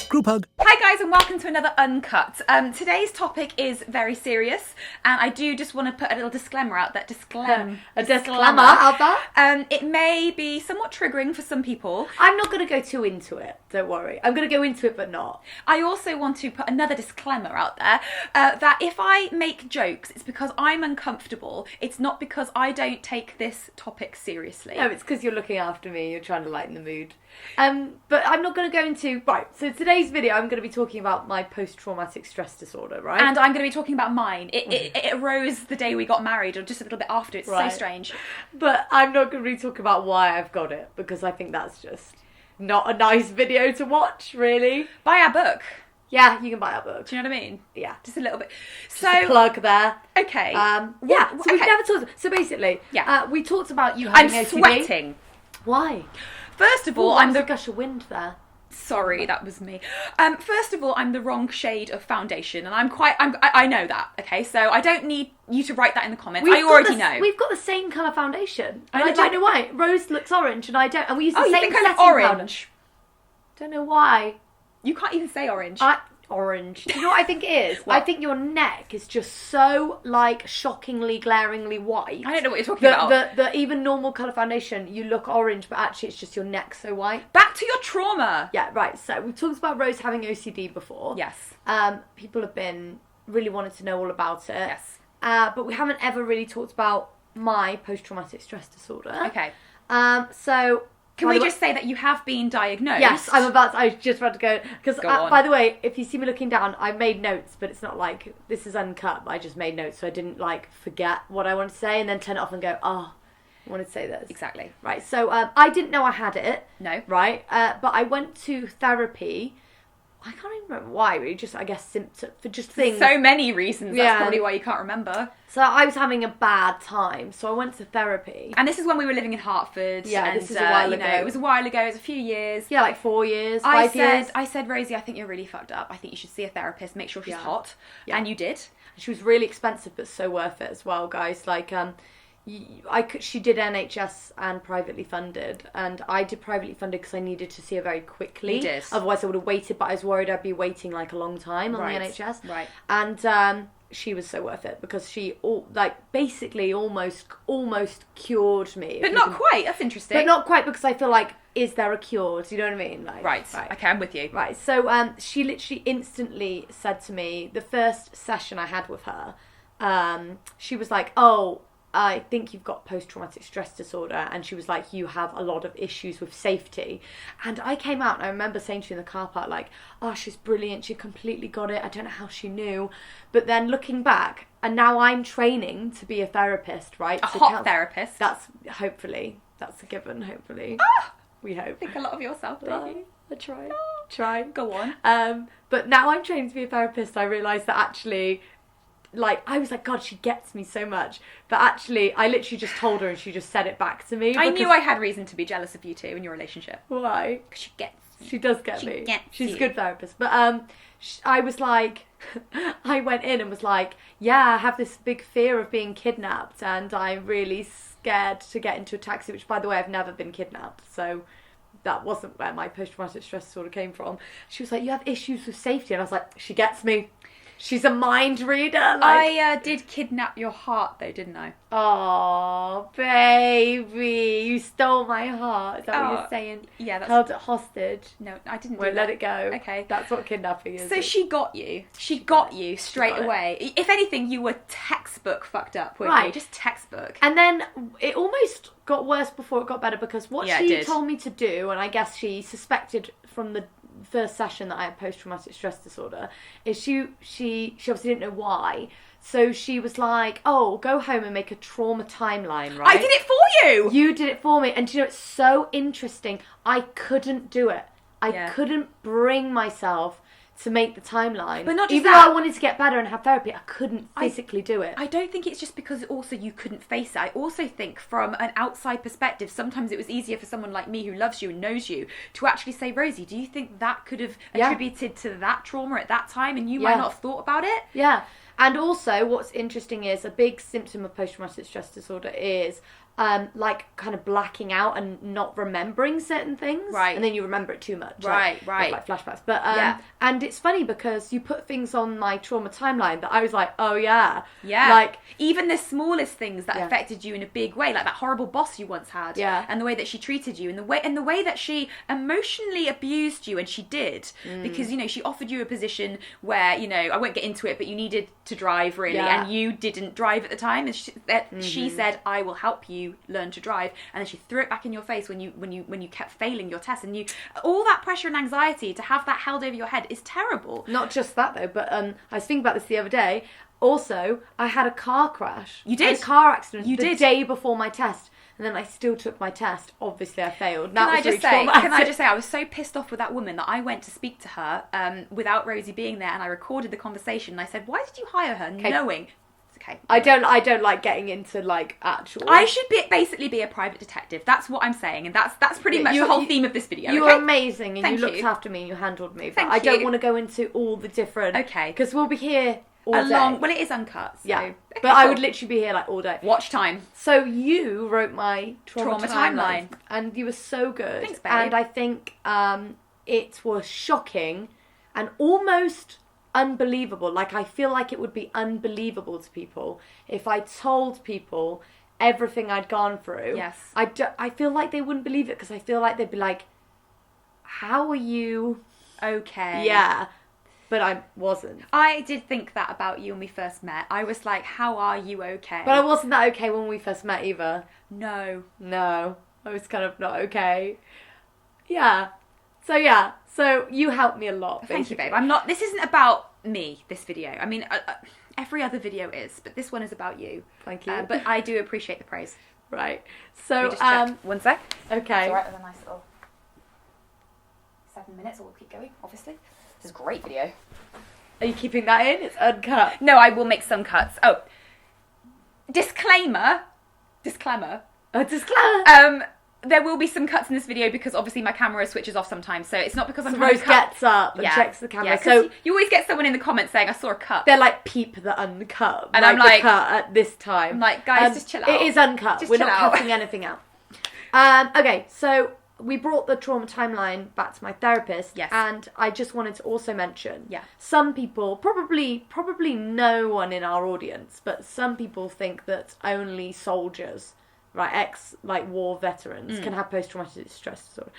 Group hug. Hi guys and welcome to another Uncut. Today's topic is very serious and I do just want to put a little disclaimer out there. Disclaimer out there? It may be somewhat triggering for some people. I'm not going to go too into it, don't worry. I'm going to go into it but not. I also want to put another disclaimer out there that if I make jokes, it's because I'm uncomfortable. It's not because I don't take this topic seriously. No, it's because you're looking after me, you're trying to lighten the mood. But I'm not going to go into... Right, so today's video I'm going to be talking about my post-traumatic stress disorder, right? And I'm going to be talking about mine. It arose the day we got married or just a little bit after. It's so strange. But I'm not going to be talking about why I've got it because I think that's just not a nice video to watch, really. Buy our book. Yeah, you can buy our book. Do you know what I mean? Yeah. Just a little bit. Just a plug there. Okay. So we've never talked... So basically, we talked about you having OCD. I'm sweating. Why? First of all, I'm the gush of wind there. Sorry, that was me. First of all, I'm the wrong shade of foundation, and I know that. Okay, so I don't need you to write that in the comments. I already know. We've got the same colour foundation. I don't know why. Rose looks orange, and I don't. And we use the same think I setting look orange? Powder. Don't know why. You can't even say orange. Orange. Do you know what I think it is? I think your neck is just so, like, shockingly, glaringly white. I don't know what you're talking about. The even normal colour foundation, you look orange, but actually it's just your neck so white. Back to your trauma. Yeah, right. So we've talked about Rose having OCD before. Yes. People have been really wanting to know all about it. Yes. But we haven't ever really talked about my post-traumatic stress disorder. Okay. So... Can we just say that you have been diagnosed? Yes, I was just about to go. Because, by the way, if you see me looking down, I made notes, but it's not like, this is uncut, but I just made notes, so I didn't, like, forget what I wanted to say and then turn it off and go, I wanted to say this. Exactly. Right, so I didn't know I had it. No. Right, but I went to therapy. I can't even remember why, really, just, I guess, symptoms, for just things. So many reasons, that's probably why you can't remember. So I was having a bad time, so I went to therapy. And this is when we were living in Hertford. Yeah, and, this is a while ago. It was a while ago, it was a few years. Yeah, like 4 years, 5 years. I said, Rosie, I think you're really fucked up. I think you should see a therapist, make sure she's hot. Yeah. And you did. She was really expensive, but so worth it as well, guys. Like, she did NHS and privately funded, and I did privately funded because I needed to see her very quickly. You did. Otherwise I would have waited, but I was worried I'd be waiting like a long time on the NHS. Right. And she was so worth it because she basically almost cured me. But not quite. That's interesting. But not quite, because I feel like, is there a cure? Do you know what I mean? Like, right. Okay, I'm with you. Right. So she literally instantly said to me, the first session I had with her, she was like, "Oh, I think you've got post-traumatic stress disorder," and she was like, "You have a lot of issues with safety." And I came out and I remember saying to you in the car park, like, "Oh, she's brilliant, she completely got it, I don't know how she knew." But then looking back, and now I'm training to be a therapist, right? A hot therapist. That's a given, hopefully. We hope. Think a lot of yourself, don't you? I try. Go on. But now I'm training to be a therapist, I realise that actually... Like, I was like, God, she gets me so much. But actually, I literally just told her and she just said it back to me. I knew I had reason to be jealous of you two in your relationship. Why? Because she gets me. She does get me. She's you. a good therapist. But I was like, I went in and was like, yeah, I have this big fear of being kidnapped and I'm really scared to get into a taxi, which, by the way, I've never been kidnapped. So that wasn't where my post-traumatic stress disorder came from. She was like, you have issues with safety. And I was like, she gets me. She's a mind reader. Like... I did kidnap your heart, though, didn't I? Oh, baby. You stole my heart. Is that what you're saying? Yeah, that's... Held it hostage. No, I didn't do Well, that. let it go. Okay. That's what kidnapping is. So she got you. She got you straight away. If anything, you were textbook fucked up, weren't you? Just textbook. And then it almost got worse before it got better, because what she told me to do, and I guess she suspected from the first session that I had post-traumatic stress disorder, is she obviously didn't know why, so she was like, "Oh, go home and make a trauma timeline." Right? I did it for you. You did it for me, and do you know, it's so interesting. I couldn't do it. I couldn't bring myself to make the timeline. But not just even that. though I wanted to get better and have therapy, I couldn't physically do it. I don't think it's just because also you couldn't face it. I also think from an outside perspective, sometimes it was easier for someone like me who loves you and knows you to actually say, Rosie, do you think that could have attributed to that trauma at that time and you might not have thought about it? Yeah. And also what's interesting is a big symptom of post-traumatic stress disorder is like kind of blacking out and not remembering certain things. Right. And then you remember it too much. Right. Like flashbacks. But, and it's funny because you put things on my trauma timeline that I was like, oh yeah. Yeah. Like, even the smallest things that affected you in a big way, like that horrible boss you once had. Yeah. And the way that she treated you, and the way that she emotionally abused you, and she did. Because, you know, she offered you a position where, you know, I won't get into it, but you needed to drive really, and you didn't drive at the time, and she said, I will help you learn to drive, and then she threw it back in your face when you kept failing your test, and all that pressure and anxiety to have that held over your head is terrible. Not just that though, but I was thinking about this the other day. Also, I had a car crash. You did? A car accident the day before my test. And then I still took my test. Obviously, I failed. Can I just say, I was so pissed off with that woman that I went to speak to her without Rosie being there, and I recorded the conversation, and I said, why did you hire her knowing... Okay. I don't like getting into like actual. I should basically be a private detective. That's what I'm saying, and that's pretty much the whole theme of this video. You were amazing, and Thank you looked you. after me, and you handled me. But Thank I don't you. want to go into all the different. Okay. Because we'll be here all day. Well, it is uncut. So. Yeah. Okay, But I cool. would literally be here like all day. Watch time. So you wrote my trauma timeline, and you were so good. Thanks, babe. And I think it was shocking and almost unbelievable. Like, I feel like it would be unbelievable to people if I told people everything I'd gone through. Yes. I feel like they wouldn't believe it, because I feel like they'd be like, how are you okay? Yeah. But I wasn't. I did think that about you when we first met. I was like, how are you okay? But I wasn't that okay when we first met either. No. I was kind of not okay. Yeah. So you helped me a lot, basically. Thank you, babe. This isn't about me, this video. I mean, every other video is, but this one is about you. Thank you. But I do appreciate the praise. Right. So, We just checked. 1 sec. Okay. It's alright with a nice little 7 minutes, or we'll keep going, obviously. This is a great video. Are you keeping that in? It's uncut. No, I will make some cuts. Oh, disclaimer. A disclaimer. There will be some cuts in this video because obviously my camera switches off sometimes, so it's not because I'm trying Rose to cut. gets up and checks the camera. Yeah, so you always get someone in the comments saying, I saw a cut. they're like, peep the uncut. And I'm like, the cut at this time. I'm like, guys, just chill out. It is uncut. Just We're chill not out. cutting anything out. Okay, so we brought the trauma timeline back to my therapist. Yes. And I just wanted to also mention, Yeah. some people, probably no one in our audience, but some people think that only soldiers, right, war veterans can have post-traumatic stress disorder.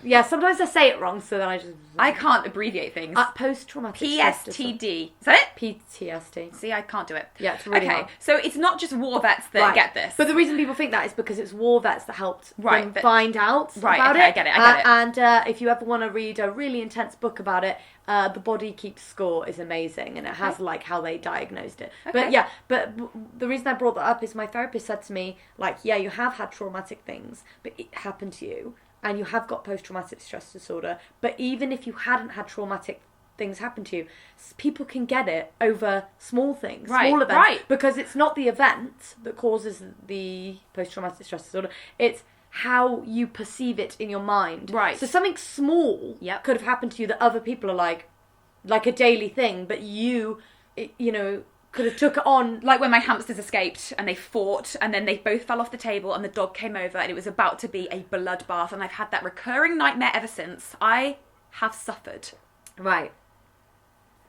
Yeah, sometimes I say it wrong, so then I can't abbreviate things. Post-traumatic stress disorder. PSTD. Is that it? PTSD. See, I can't do it. Yeah, it's really okay. hard. So it's not just war vets that get this. But the reason people think that is because it's war vets that helped them but- find out about okay, it. I get it. And if you ever want to read a really intense book about it, The Body Keeps Score is amazing, and it has like how they diagnosed it. Okay. But the reason I brought that up is my therapist said to me, like, yeah, you have had traumatic things, but it happened to you, and you have got post-traumatic stress disorder. But even if you hadn't had traumatic things happen to you, people can get it over small things, small events, because it's not the event that causes the post-traumatic stress disorder. It's how you perceive it in your mind. Right. So something small could have happened to you that other people are like a daily thing, but you could have took it on. Like when my hamsters escaped and they fought and then they both fell off the table and the dog came over and it was about to be a bloodbath, and I've had that recurring nightmare ever since. I have suffered. Right.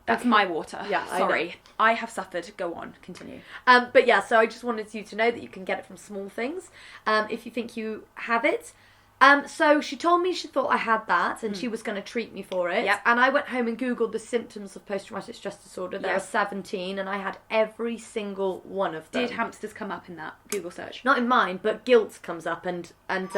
That's my water. Yeah, sorry. I have suffered. Go on, continue. But yeah, so I just wanted you to know that you can get it from small things if you think you have it. So she told me she thought I had that and she was going to treat me for it. Yep. And I went home and Googled the symptoms of post-traumatic stress disorder. There are Yes. 17 and I had every single one of them. Did hamsters come up in that Google search? Not in mine, but guilt comes up and That's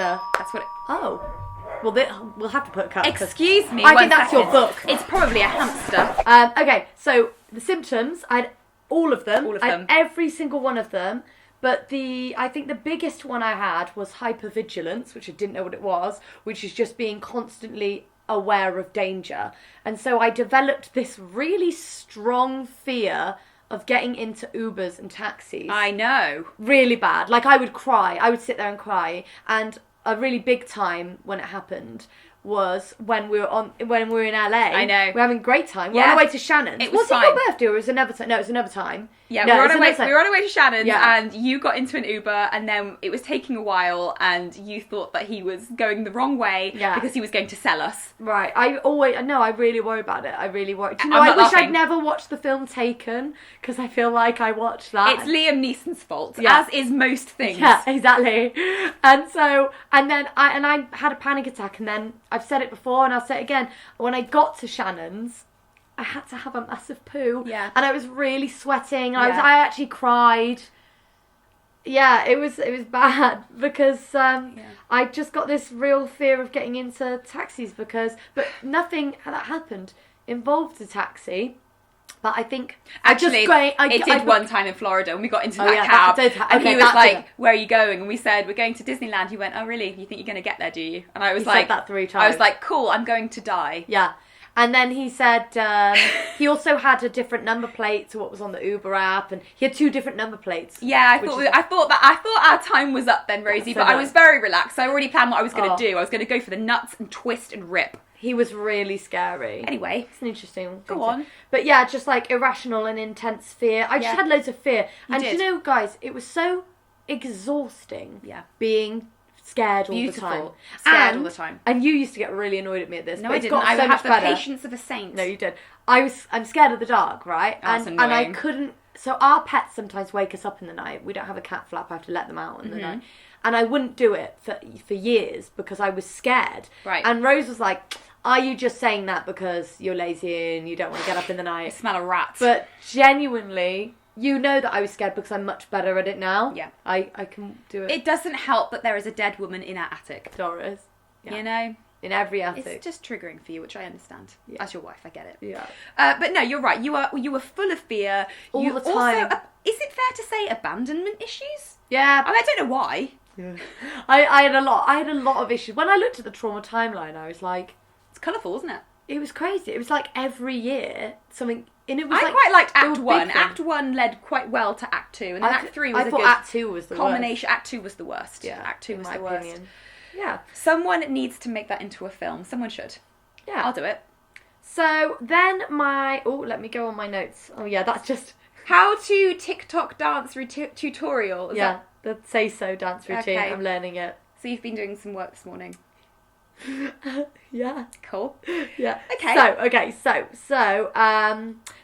what it... oh. Well, we'll have to put a cut. Excuse me. I one think that's your second. book. It's probably a hamster. Okay, so the symptoms, I had all of them. All of I them. had every single one of them. But I think the biggest one I had was hypervigilance, which I didn't know what it was, which is just being constantly aware of danger. And so I developed this really strong fear of getting into Ubers and taxis. I know. Really bad. Like, I would cry. I would sit there and cry. And a really big time when it happened was when we were in LA. I know. We were having a great time. We Yeah. were on our way to Shannon's. It was it your fine. birthday or was it another time? No, it was another time. Yeah, No, we it's were on our way to Shannon's, Yeah. and you got into an Uber, and then it was taking a while, and you thought that he was going the wrong way because he was going to sell us. Right. I really worry about it. I really worry. Do you know, I'm I not wish laughing. I'd never watched the film Taken, because I feel like I watched that. It's Liam Neeson's fault, Yeah. as is most things. Yeah, exactly. And then I had a panic attack, and then I've said it before and I'll say it again. When I got to Shannon's, I had to have a massive poo. Yeah. And I was really sweating. Yeah. I actually cried. Yeah, it was bad because I just got this real fear of getting into taxis but nothing that happened involved a taxi. But I think Actually, it did one time in Florida when we got into that yeah, cab, that did and he okay, was that like, did. "Where are you going?" And we said, "We're going to Disneyland." He went, "Oh, really? You think you're going to get there, do you?" And I was He like, said that 3 I times. was like, "Cool, I'm going to die." Yeah. And then he said he also had a different number plate to what was on the Uber app, and he had 2 different number plates. Yeah, I thought our time was up then, Rosie, but I was very relaxed. I already planned what I was going to do. I was going to go for the nuts and twist and rip. He was really scary. Anyway, it's an interesting thing. go on. But yeah, just like irrational and intense fear. I just had loads of fear. And did. you know, guys, it was so exhausting. Yeah. Being scared all Beautiful. the time. Scared all the time. And you used to get really annoyed at me at this. No, but I it's didn't. got I so have much the better. patience of a saint. No, you did. I'm scared of the dark, right? That's and I annoying. couldn't. So our pets sometimes wake us up in the night. We don't have a cat flap. I have to let them out in the night. And I wouldn't do it for years because I was scared. Right. And Rose was like, "Are you just saying that because you're lazy and you don't want to get up in the night?" I smell a rat. But genuinely, you know that I was scared because I'm much better at it now. Yeah. I can do it. It doesn't help that there is a dead woman in our attic. Doris. Yeah. You know? In every attic. It's just triggering for you, which I understand. Yeah. As your wife, I get it. Yeah. But no, you're right. You were full of fear. All you the time. Also, is it fair to say abandonment issues? Yeah. I mean, I don't know why. Yeah. I had a lot of issues. When I looked at the trauma timeline, I was like, It's colourful, isn't it? it was crazy. It was like every year something, and it was I like quite liked there Act were 1. big Act things. 1 led quite well to Act 2, and then Act 3 was I a thought good Act 2 was the culmination. Act 2 was the worst. Yeah, Act 2 in was my the worst. opinion. Yeah. Someone needs to make that into a film. Someone should. Yeah. I'll do it. So then let me go on my notes. Oh yeah, that's just How to TikTok dance tutorial. Is yeah, the say so dance routine. Okay. I'm learning it. So you've been doing some work this morning. Yeah. Cool. Yeah. Okay.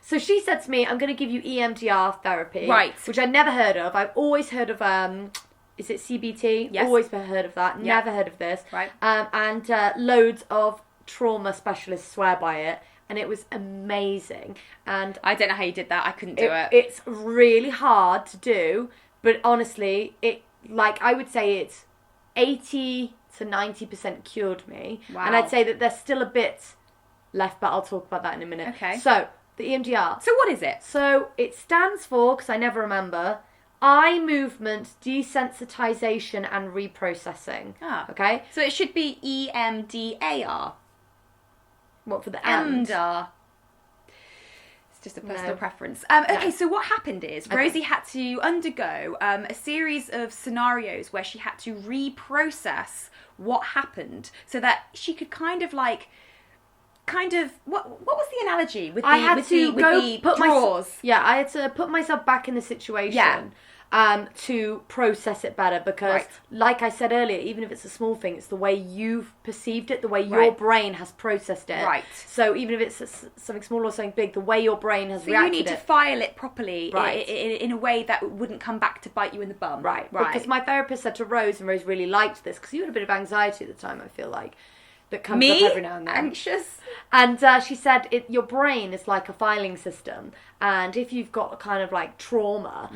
So she said to me, "I'm going to give you EMDR therapy." Right. Which I'd never heard of. I've always heard of is it CBT? Yes. Always heard of that. Yeah. Never heard of this. Right. And loads of trauma specialists swear by it, and it was amazing. And I don't know how you did that. I couldn't do it. It's really hard to do, but honestly, I would say it's 80 to 90% cured me. Wow. And I'd say that there's still a bit left, but I'll talk about that in a minute. Okay. So, the EMDR. So what is it? So, it stands for, because I never remember, eye movement desensitization and reprocessing. Ah. Okay? So it should be EMDAR. What for the and? EMDAR. It's just a personal No. preference. Okay, No. so what happened is Rosie had to undergo a series of scenarios where she had to reprocess what happened so that she could what was the analogy with the I had with to the, go with the put drawers? I had to put myself back in the situation to process it better because, Right. like I said earlier, even if it's a small thing, it's the way you've perceived it, the way your Right. brain has processed it. Right. So even if it's something small or something big, the way your brain has So reacted you need to it. file it properly Right. in a way that wouldn't come back to bite you in the bum. Right. Because my therapist said to Rose, and Rose really liked this, because you had a bit of anxiety at the time, I feel like, that comes Me? up every now and then. Anxious? And she said your brain is like a filing system, and if you've got kind of like trauma,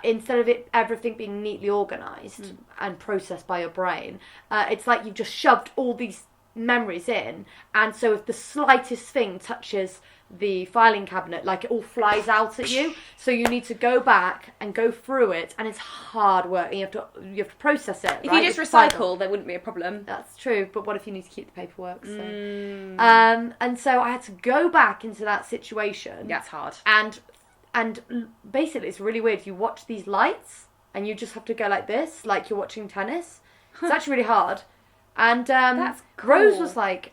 instead of everything being neatly organised and processed by your brain, it's like you've just shoved all these memories in, and so if the slightest thing touches the filing cabinet, like it all flies out at you. So you need to go back and go through it, and it's hard work. And you have to process it. If right? you just It's final. recycle, there wouldn't be a problem. That's true, but what if you need to keep the paperwork? So. And so I had to go back into that situation. That's hard. And basically, it's really weird. You watch these lights, and you just have to go like this, like you're watching tennis. It's actually really hard. And That's cool. Rose was like,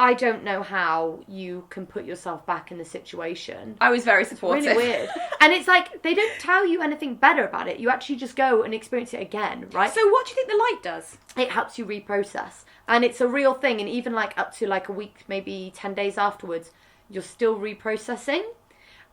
I don't know how you can put yourself back in the situation. I was very supportive. It's really weird. And it's like, they don't tell you anything better about it. You actually just go and experience it again, right? So what do you think the light does? It helps you reprocess. And it's a real thing. And even like up to like a week, maybe 10 days afterwards, you're still reprocessing.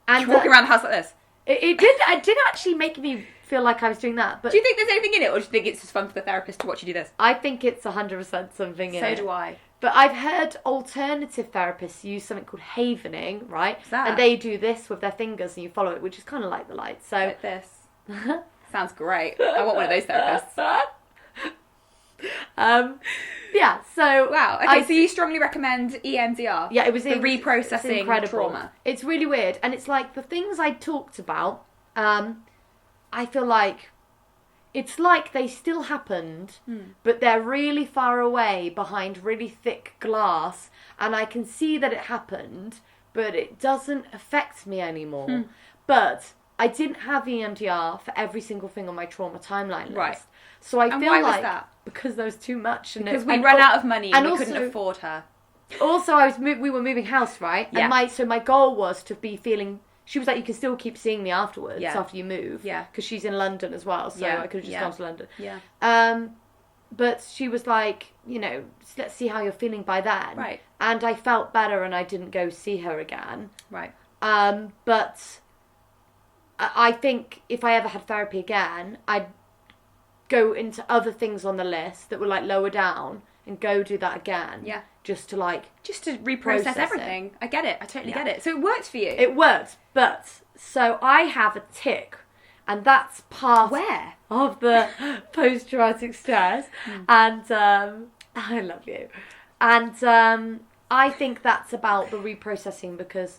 And You're walking around the house like this. It did actually make me feel like I was doing that. But do you think there's anything in it, or do you think it's just fun for the therapist to watch you do this? I think it's 100% something in it. So do I. But I've heard alternative therapists use something called havening, right? What's that? And they do this with their fingers and you follow it, which is kind of like the light. So Like this. Sounds great. I want one of those therapists. Yeah, so... Wow. Okay, so you strongly recommend EMDR? Yeah, it was... The reprocessing incredible. trauma. It's really weird. And it's like the things I talked about, I feel like... It's like they still happened, but they're really far away behind really thick glass, and I can see that it happened, but it doesn't affect me anymore. But I didn't have EMDR for every single thing on my trauma timeline list. Right. So I And feel why like... was that? Because there was too much. Because we ran out of money and we couldn't afford her. Also, we were moving house, right? Yeah. And my goal was to be feeling... She was like, you can still keep seeing me afterwards, Yeah. after you move. Yeah. Because she's in London as well, so Yeah. I could have just gone to London. Yeah. But she was like, you know, let's see how you're feeling by then. Right. And I felt better and I didn't go see her again. Right. But I think if I ever had therapy again, I'd go into other things on the list that were like lower down and go do that again. Yeah. Just to like... Just to reprocess process everything. I get it. I totally Yeah. get it. So it worked for you. It worked, but... So I have a tic, and that's part... Where? Of the post-traumatic stress. And, I love you. And I think that's about the reprocessing, because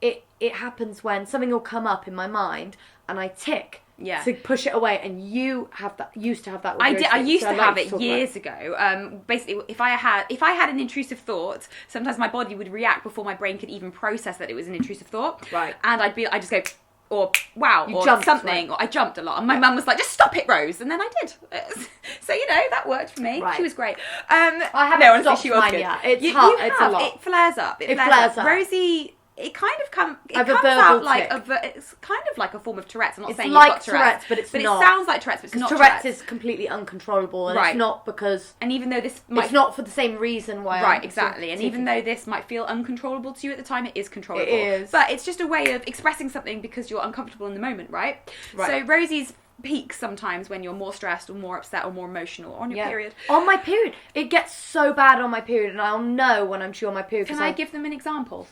it happens when something will come up in my mind, and I tic. Yeah. To push it away, and you used to have that. With I your did. I tics, used so to I'd like have to it talk years ago. Basically, if I had an intrusive thought, sometimes my body would react before my brain could even process that it was an intrusive thought. Right. And I just go, or wow, You or jumped, something, right? or I jumped a lot. And my mum was like, just stop it, Rose. And then I did. So that worked for me. Right. She was great. I haven't no, honestly, stopped she was mine good. yet. It's you hard. have. It's a lot. It flares up. It flares up. Rosie. It kind of comes a out verbal like tic. it's kind of like a form of Tourette's. I'm not It's saying like you've got Tourette's, but it's but not. it sounds like Tourette's, but it's not Tourette's is completely uncontrollable, and Right. it's not because... And even though this might It's not for the same reason why right, I'm exactly. And even though this might feel uncontrollable to you at the time, it is controllable. It is. But it's just a way of expressing something because you're uncomfortable in the moment, right? Right. So Rosie's peaks sometimes when you're more stressed or more upset or more emotional on your period. On my period. It gets so bad on my period, and I'll know when I'm due on my period. Can I give them an example?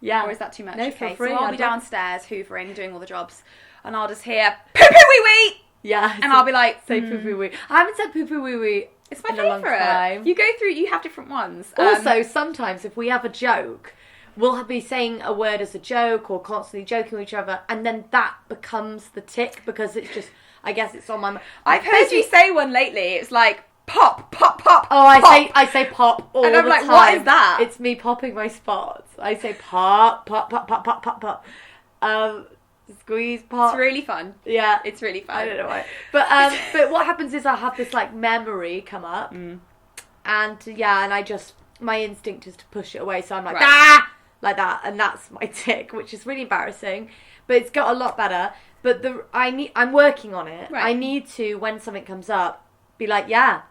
Yeah. Or is that too much? No, okay, feel free. so I'll I'd be love- downstairs hoovering, doing all the jobs, and I'll just hear poo poo wee wee, Yeah. and I'll be like, Say poo poo wee. I haven't said poo poo wee wee. it's my in a long favourite. time. You have different ones. Also, sometimes if we have a joke, we'll be saying a word as a joke or constantly joking with each other, and then that becomes the tic because it's just, I guess it's on my mind. I've heard you say one lately. It's like pop, pop, pop. Oh, I say pop all And I'm the like, time. what is that? It's me popping my spots. I say pop, pop, pop, pop, pop, pop, pop. Squeeze, pop. It's really fun. Yeah. It's really fun. I don't know why. But what happens is I have this like memory come up, and I just, my instinct is to push it away. So I'm like, Right. ah, like that, and that's my tic, which is really embarrassing. But it's got a lot better. But I'm working on it. Right. I need to, when something comes up, be like, yeah,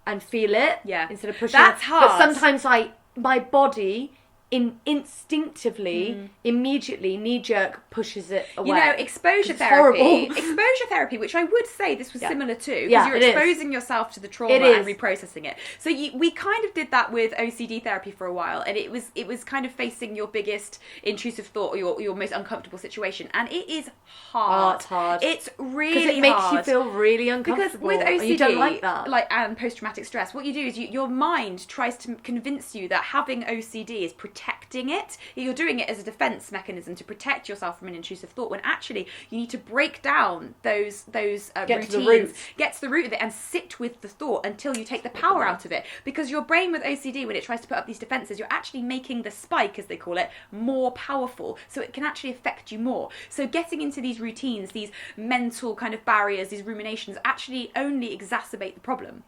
and feel it. Yeah. Instead of pushing. That's it. hard. But sometimes my body instinctively, immediately, knee-jerk pushes it away. You know, exposure It's therapy, horrible. which I would say this was similar to, because Yeah, you're it is. exposing yourself to the trauma It and is. reprocessing it. So we kind of did that with OCD therapy for a while, and it was kind of facing your biggest intrusive thought or your most uncomfortable situation, and it is hard. Oh, it's hard. It's really Because it makes hard. you feel really Because uncomfortable. with and OCD, you don't like that. And post-traumatic stress, what you do is your mind tries to convince you that having OCD is protecting it. You're doing it as a defense mechanism to protect yourself from an intrusive thought, when actually you need to break down those routines, to the root. get to the root of it, and sit with the thought until you take the power out of it. Because your brain with OCD, when it tries to put up these defenses, you're actually making the spike, as they call it, more powerful, so it can actually affect you more. So getting into these routines, these mental kind of barriers, these ruminations, actually only exacerbate the problem.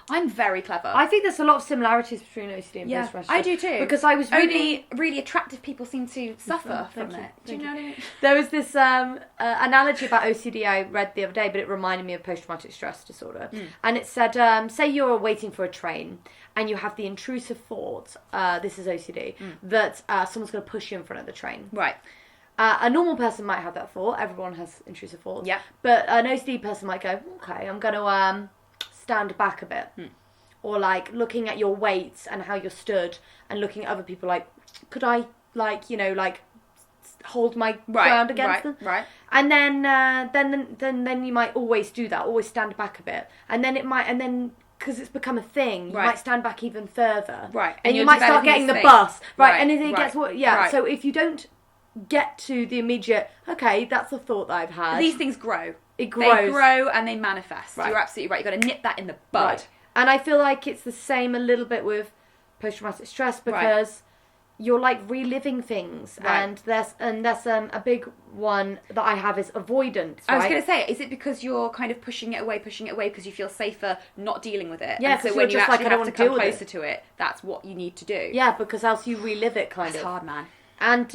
I'm very clever. I think there's a lot of similarities between OCD and post-traumatic stress. I do too. Because I was really... Only really attractive people seem to suffer from it. Do you know what I mean? There was this analogy about OCD I read the other day, but it reminded me of post-traumatic stress disorder. And it said, say you're waiting for a train and you have the intrusive thought, this is OCD, that someone's going to push you in front of the train. Right. A normal person might have that thought. Everyone has intrusive thoughts. Yeah. But an OCD person might go, okay, I'm going to stand back a bit. Or like looking at your weight and how you're stood and looking at other people like, could I like, you know, like hold my ground against them? Right. And then you might always do that, always stand back a bit. And then because it's become a thing, you might stand back even further. Right. And you might start getting the bus. Right. And then it gets what, Right. So if you don't get to the immediate, okay, that's a thought that I've had. These things grow. It grows. They grow and they manifest. Right. You're absolutely right. You've got to nip that in the bud. Right. And I feel like it's the same a little bit with post-traumatic stress because you're like reliving things, and there's a big one that I have is avoidance. I was going to say, is it because you're kind of pushing it away because you feel safer not dealing with it? Yeah, and so so when you're you just actually like, I don't have to want to deal come with closer to it, that's what you need to do. Yeah, because else you relive it kind It's of. hard, man. And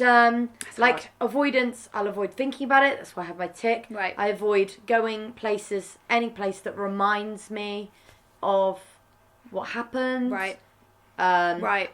like hard. avoidance, I'll avoid thinking about it. That's why I have my tic. Right. I avoid going places, any place that reminds me of what happened. Right.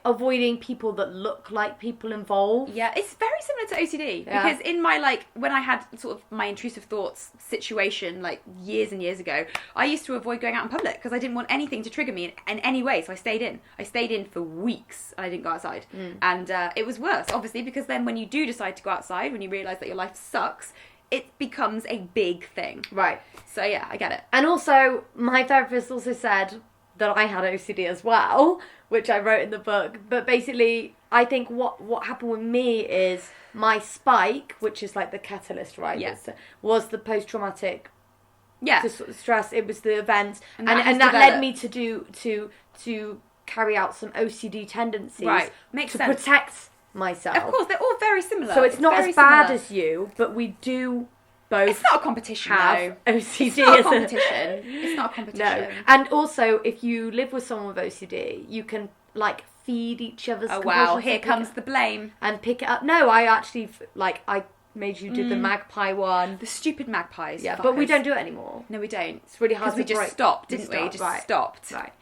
Avoiding people that look like people involved. Yeah, it's very similar to OCD Yeah. because in my when I had sort of my intrusive thoughts situation like years and years ago, I used to avoid going out in public because I didn't want anything to trigger me in any way. So I stayed in. I stayed in for weeks and I didn't go outside. And it was worse, obviously, because then when you do decide to go outside, when you realise that your life sucks, it becomes a big thing. Right. So yeah, I get it. And also, my therapist also said that I had OCD as well, which I wrote in the book. But basically, I think what happened with me is my spike, which is like the catalyst, right? Yes. Was the post-traumatic Yeah. stress. It was the event, and that has that led developed. me to carry out some OCD tendencies. Right. Makes to sense. protect myself. Of course, they're all very similar. So it's not very as bad similar. as you, but we do both. It's not a competition, have though. OCD. It's not a isn't it? competition. It's not a competition. No. And also, if you live with someone with OCD, you can like feed each other's. Oh wow! compulsions Here and comes the blame. and pick it up. No, I actually I made you do the magpie one. The stupid magpies. Yeah, fuckers. but we don't do it anymore. No, we don't. It's really hard Because we to just break. stopped, didn't we? stopped, Just right. stopped. Right.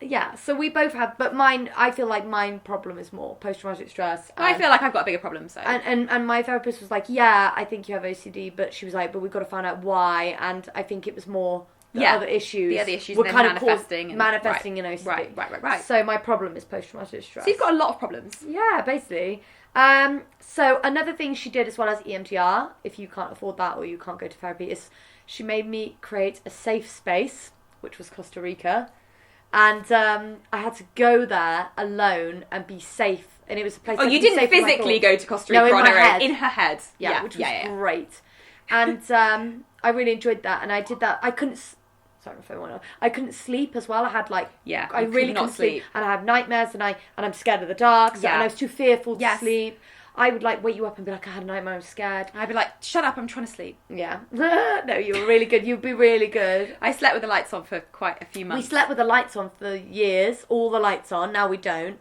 Yeah, so we both have, but mine, I feel like mine problem is more post-traumatic stress. I feel like I've got a bigger problem, so. And my therapist was like, yeah, I think you have OCD, but she was like, but we've got to find out why, and I think it was more the other issues. The other issues were and kind then of manifesting. manifesting in OCD. Right. So my problem is post-traumatic stress. So you've got a lot of problems. Yeah, basically. So another thing she did as well as EMDR, if you can't afford that or you can't go to therapy, is she made me create a safe space, which was Costa Rica. And I had to go there alone and be safe. And it was a place. Oh, you didn't physically go to Costa Rica in on my her own. head. In her head. Yeah, which was great. And I really enjoyed that. And I did that. I couldn't. Sorry, my phone went off. I couldn't sleep as well. I had I really couldn't sleep, and I had nightmares, and I'm scared of the dark. So, and I was too fearful to sleep. I would wake you up and be like, I had a nightmare, I'm scared. I'd be like, shut up, I'm trying to sleep. Yeah. No, you were really good. You'd be really good. I slept with the lights on for quite a few months. We slept with the lights on for years, all the lights on. Now we don't.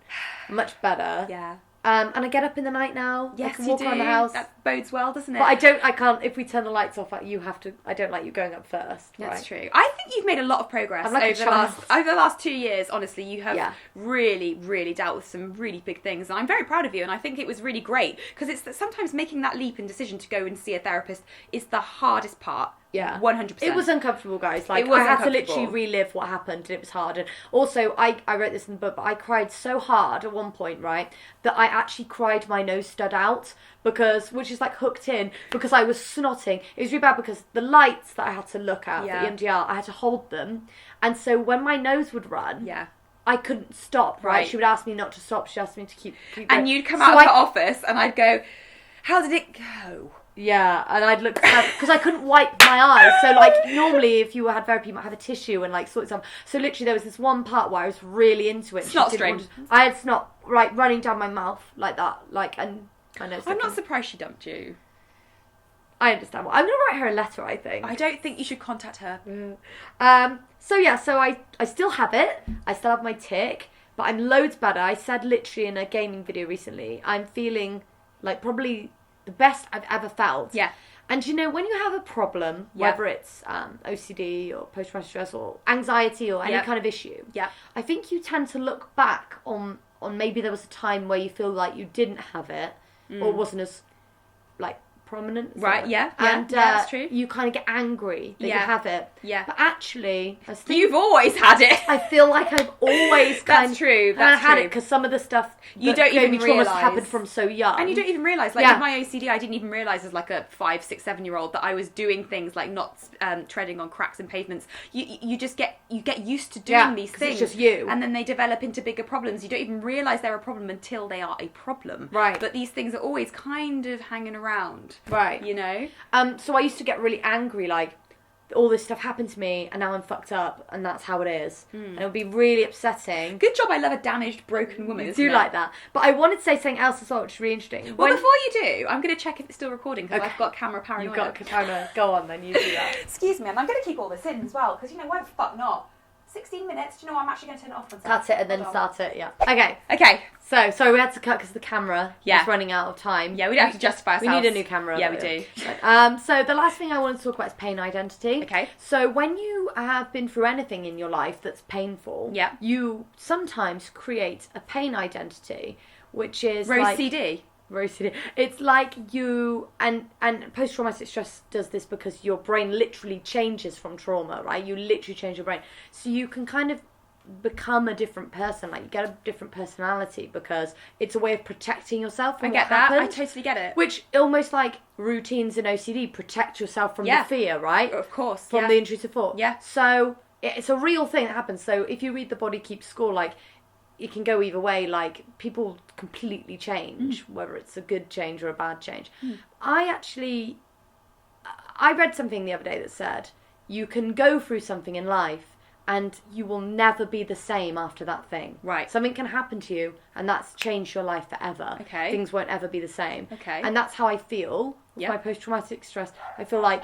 Much better. Yeah. And I get up in the night now. Yes, I can walk around the house. That bodes well, doesn't it? But I can't, if we turn the lights off, I don't like you going up first. That's true. I think you've made a lot of progress I'm like over the last 2 years. Honestly, you have Yeah. really, really dealt with some really big things, and I'm very proud of you. And I think it was really great because it's that sometimes making that leap and decision to go and see a therapist is the hardest part. Yeah. 100%. It was uncomfortable, guys. It was I had to uncomfortable. literally relive what happened, and it was hard. And also, I wrote this in the book, but I cried so hard at one point, right, that I actually cried my nose stud out, which is like hooked in, because I was snotting. It was really bad because the lights that I had to look at, the EMDR, I had to hold them. And so when my nose would run, I couldn't stop, right? She would ask me not to stop. She asked me to keep going. And you'd come out of the office and I'd go, how did it go? Yeah, and I'd look because I couldn't wipe my eyes. So normally if you had therapy, you might have a tissue and sort it out. So literally there was this one part where I was really into it. Snot string. I had snot running down my mouth like that, and my nose. I'm not surprised she dumped you. I understand. Well, I'm going to write her a letter, I think. I don't think you should contact her. So I still have it. I still have my tic, but I'm loads better. I said literally in a gaming video recently, I'm feeling like probably the best I've ever felt. Yeah. And you know, when you have a problem, whether it's OCD or post-traumatic stress or anxiety or any kind of issue, I think you tend to look back on maybe there was a time where you feel like you didn't have it or wasn't as like prominent. Right, and that's true. You kind of get angry that you have it. Yeah. But actually, you've always had it. I feel like I've always That's true. I had it because some of the stuff you don't even realise happened from so young, and you don't even realise. Like with my OCD, I didn't even realise as like a 5, 6, 7-year-old that I was doing things like not treading on cracks and pavements. You just get used to doing these things. It's just you, and then they develop into bigger problems. You don't even realise they're a problem until they are a problem. Right. But these things are always kind of hanging around. Right. You know. So I used to get really angry, like, all this stuff happened to me and now I'm fucked up and that's how it is. And it would be really upsetting. Good job I love a damaged, broken woman. I do like that. But I wanted to say something else as well, which is really interesting. Well, before you do, I'm going to check if it's still recording because I've got camera paranoia. You've got camera. Go on then, you do that. Excuse me, and I'm going to keep all this in as well because, you know, why the fuck not? 16 minutes, do you know what? I'm actually going to turn it off. That's it, and then start it, Okay. Okay. So, sorry, we had to cut because the camera is running out of time. Yeah, we don't have to justify ourselves. We need a new camera. Yeah, we do. So the last thing I want to talk about is pain identity. Okay. So when you have been through anything in your life that's painful, you sometimes create a pain identity, which is Rosie. It's like you and post-traumatic stress does this because your brain literally changes from trauma, right? You literally change your brain, so you can kind of become a different person. Like you get a different personality because it's a way of protecting yourself from what happened. I totally get it. Which almost like routines in OCD protect yourself from the fear, right? Of course. From the intrusive thought. Yeah. So it's a real thing that happens. So if you read The Body Keeps Score, like it can go either way. Like people completely change, whether it's a good change or a bad change. I read something the other day that said you can go through something in life and you will never be the same after that thing. Right. Something can happen to you and that's changed your life forever. Okay. Things won't ever be the same. Okay. And that's how I feel with my post-traumatic stress. I feel like...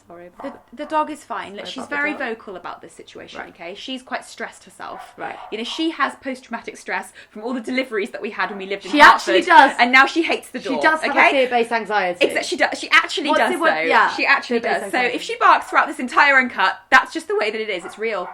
Sorry about that. The dog is fine. Look, she's very dog. vocal about this situation, okay? She's quite stressed herself. Right. You know, she has post-traumatic stress from all the deliveries that we had when we lived in She Hartford. actually does. And now she hates the door. She does have a fear-based anxiety. Exactly. She does. She actually What's does, it, what- though. yeah, She actually fear-based does. So anxiety. if she barks throughout this entire uncut, that's just the way that it is. It's real.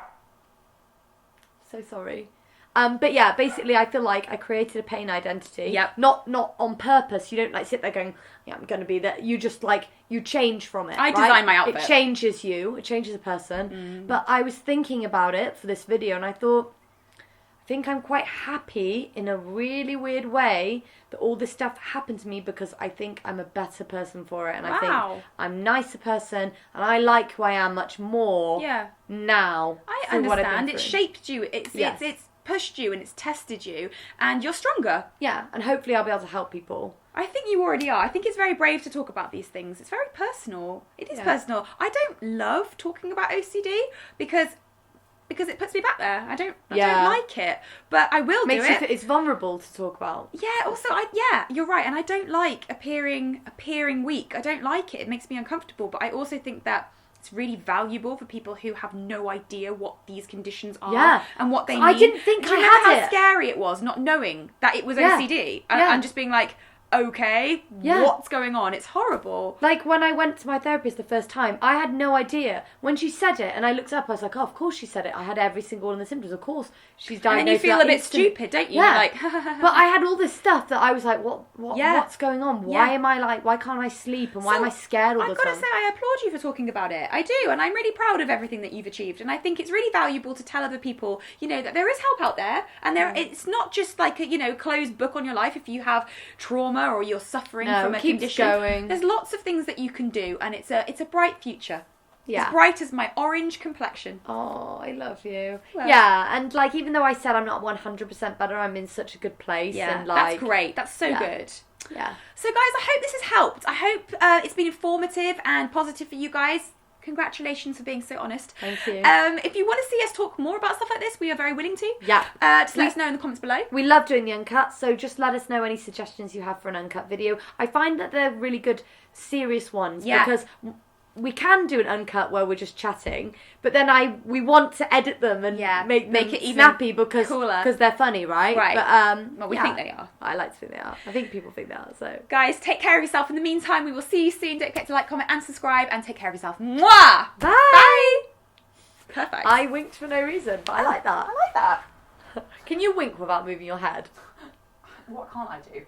So sorry. But yeah, basically I feel like I created a pain identity. Yep. Not on purpose. You don't like sit there going, yeah, I'm going to be that. You just like, you change from it. I right? design my outfit. It changes you. It changes a person. But I was thinking about it for this video and I thought, I think I'm quite happy in a really weird way that all this stuff happened to me because I think I'm a better person for it. And I think I'm a nicer person and I like who I am much more now. I through what I've been understand. It's through. shaped you. It's pushed you and it's tested you and you're stronger. Yeah, and hopefully I'll be able to help people. I think you already are. I think it's very brave to talk about these things. It's very personal. It is personal. I don't love talking about OCD because it puts me back there. I don't like it, but I will do it. It's vulnerable to talk about. Yeah. Also, you're right, and I don't like appearing weak. I don't like it. It makes me uncomfortable. But I also think that it's really valuable for people who have no idea what these conditions are and what they mean. I didn't think Do you I remember had how it. scary it was not knowing that it was OCD and just being like, okay, what's going on? It's horrible. Like when I went to my therapist the first time, I had no idea. When she said it and I looked up, I was like, oh, of course she said it. I had every single one of the symptoms. Of course she's diagnosed. And then you feel a bit stupid, don't you? Yeah. Like, but I had all this stuff that I was like, what's going on? Why am I like, why can't I sleep? And why am I scared all the time? I've got to say, I applaud you for talking about it. I do. And I'm really proud of everything that you've achieved. And I think it's really valuable to tell other people, you know, that there is help out there. And it's not just like a, you know, closed book on your life. If you have trauma or you're suffering from a condition, there's lots of things that you can do. And it's a bright future. Yeah. As bright as my orange complexion. Oh, I love you. Well, yeah, and like even though I said I'm not 100% better, I'm in such a good place. Yeah, and like, that's great. That's so good. Yeah. So guys, I hope this has helped. I hope it's been informative and positive for you guys. congratulations for being so honest. Thank you. If you want to see us talk more about stuff like this, we are very willing to. Yeah. Just let us know in the comments below. We love doing the uncut, so just let us know any suggestions you have for an uncut video. I find that they're really good serious ones because we can do an uncut where we're just chatting, but then we want to edit them and make it even snappy because they're funny, right? Right. But well, we think they are. I like to think they are. I think people think they are. So guys, take care of yourself. In the meantime, we will see you soon. Don't forget to like, comment, and subscribe, and take care of yourself. Mwah! Bye. Bye. Perfect. I winked for no reason, but I like that. I like that. Can you wink without moving your head? What can't I do?